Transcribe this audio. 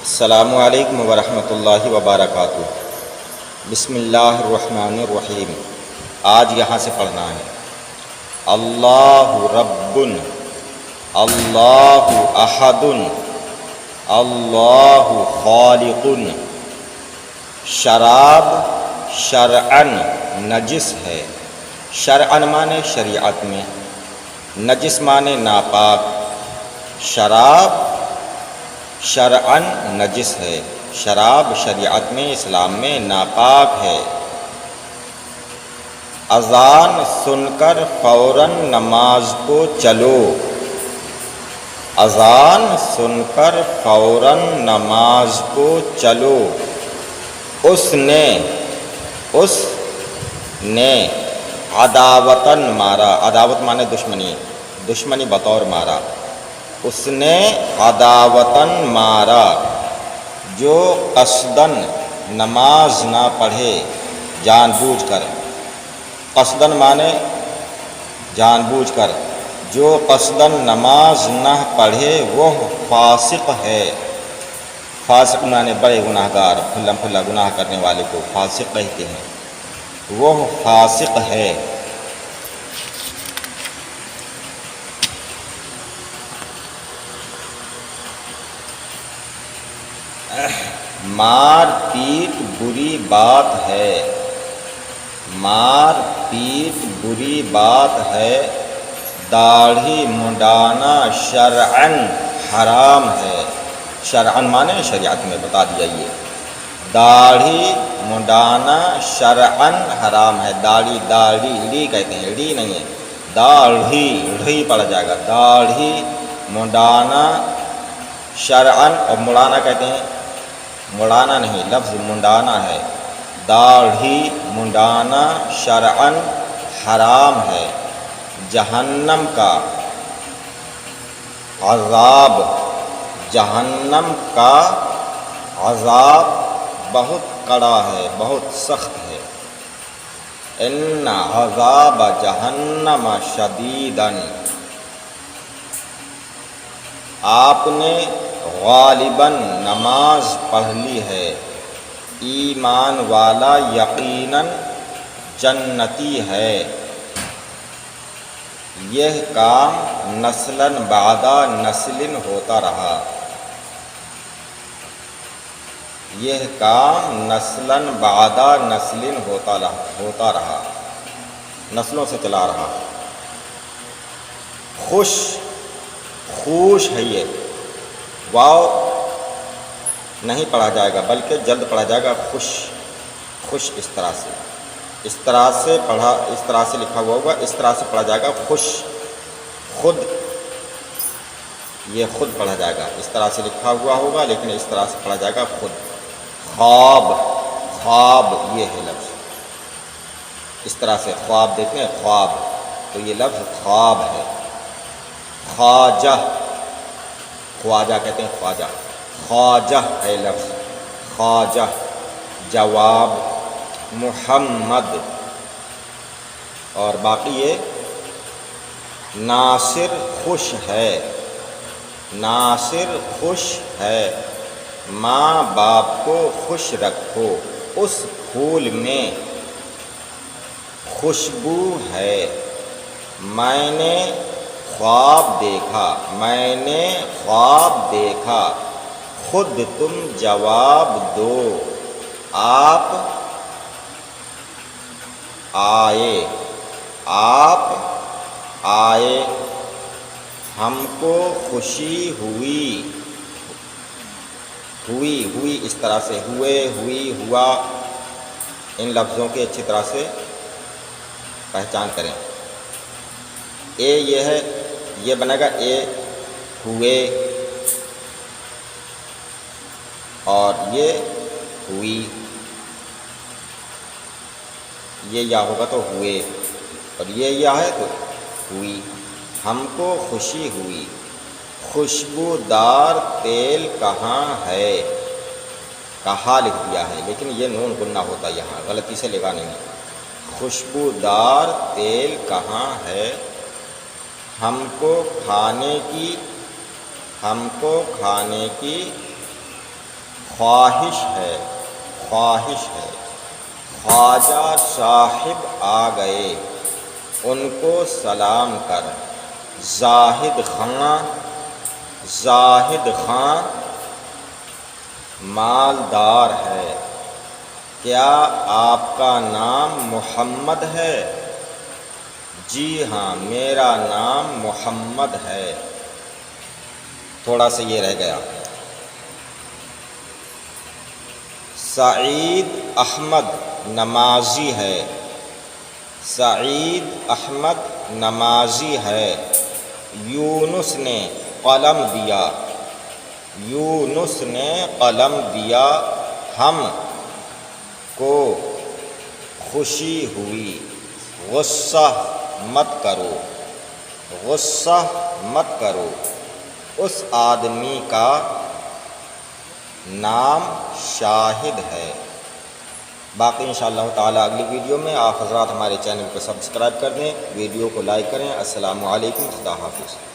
السلام علیکم ورحمۃ اللہ وبرکاتہ۔ بسم اللہ الرحمن الرحیم۔ آج یہاں سے پڑھنا ہے اللہ رب، اللہ احد، اللہ خالق۔ شراب شرعن نجس ہے، شرعن مانے شریعت میں، نجس مانے ناپاک۔ شراب شرعن نجس ہے، شراب شریعت میں اسلام میں ناپاک ہے۔ اذان سن کر فوراً نماز کو چلو، اذان سن کر فوراً نماز کو چلو۔ اس نے عداوتاً مارا، عداوت مانے دشمنی، دشمنی بطور مارا۔ اس نے عداوتاً مارا جو قصداً نماز نہ پڑھے جان بوجھ کر، قصداً مانے جان بوجھ کر، جو قصداً نماز نہ پڑھے وہ فاسق ہے۔ فاسق مانے بڑے گناہ گار، کھلا کھلا گناہ کرنے والے کو فاسق کہتے ہیں، وہ فاسق ہے۔ مار پیٹ بری بات ہے، مار پیٹ بری بات ہے، داڑھی منڈانا شرعن حرام ہے۔ شرعن مانے شریعت میں بتا دیا، یہ داڑھی منڈانا شرعن حرام ہے۔ داڑھی ڈی کہتے ہیں، ڈی نہیں ہے، داڑھی ڈھی پڑا جائے گا۔ داڑھی منڈانا شرعن، اور مڑانا کہتے ہیں، مڑانا نہیں، لفظ منڈانا ہے۔ داڑھی منڈانا شرعن حرام ہے۔ جہنم کا عذاب، جہنم کا عذاب بہت کڑا ہے، بہت سخت ہے۔ ان عذاب جہنم شدیداً۔ آپ نے غالباً نماز پڑھ لی ہے، ایمان والا یقیناً جنتی ہے۔ یہ کام نسلاً بعد نسل ہوتا رہا، یہ کام نسلاً بعد نسل ہوتا رہا، نسلوں سے چلا رہا۔ خوش ہے، یہ واو نہیں پڑھا جائے گا بلکہ جلد پڑھا جائے گا، خوش اس طرح سے پڑھا، اس طرح سے لکھا ہوا ہوگا، اس طرح سے پڑھا جائے گا خوش۔ خود، یہ خود پڑھا جائے گا، اس طرح سے لکھا ہوا ہوگا لیکن اس طرح سے پڑھا جائے گا خود۔ خواب یہ ہے لفظ، اس طرح سے خواب دیکھتے ہیں، خواب، تو یہ لفظ خواب ہے۔ خواجہ، خواجہ کہتے ہیں، خواجہ، خواجہ ہے لفظ، خواجہ۔ جواب محمد، اور باقی یہ ناصر خوش ہے، ناصر خوش ہے۔ ماں باپ کو خوش رکھو، اس پھول میں خوشبو ہے۔ میں نے خواب دیکھا، میں نے خواب دیکھا، خود تم جواب دو۔ آپ آئے، ہم کو خوشی ہوئی، اس طرح سے ہوئے، ہوئی، ہوا، ان لفظوں کی اچھی طرح سے پہچان کریں۔ یہ ہے، یہ بنے گا ہوئے، اور یہ ہوئی، یہ یا ہوگا تو ہوئے، اور یہ یا ہے تو ہوئی۔ ہم کو خوشی ہوئی۔ خوشبودار تیل کہاں ہے، کہاں لکھ دیا ہے لیکن یہ نون گنہ ہوتا ہے، یہاں غلطی سے لگا نہیں۔ خوشبودار تیل کہاں ہے، ہم کو کھانے کی خواہش ہے، خواہش ہے۔ خواجہ صاحب آ گئے، ان کو سلام کر۔ زاہد خاں، زاہد خاں مالدار ہے۔ کیا آپ کا نام محمد ہے؟ جی ہاں، میرا نام محمد ہے۔ تھوڑا سا یہ رہ گیا۔ سعید احمد نمازی ہے، سعید احمد نمازی ہے۔ یونس نے قلم دیا، یونس نے قلم دیا، ہم کو خوشی ہوئی۔ غصہ مت کرو، غصہ مت کرو، اس آدمی کا نام شاہد ہے۔ باقی انشاءاللہ تعالی اگلی ویڈیو میں آپ حضرات ہمارے چینل کو سبسکرائب کر دیں، ویڈیو کو لائک کریں۔ السلام علیکم، خدا حافظ۔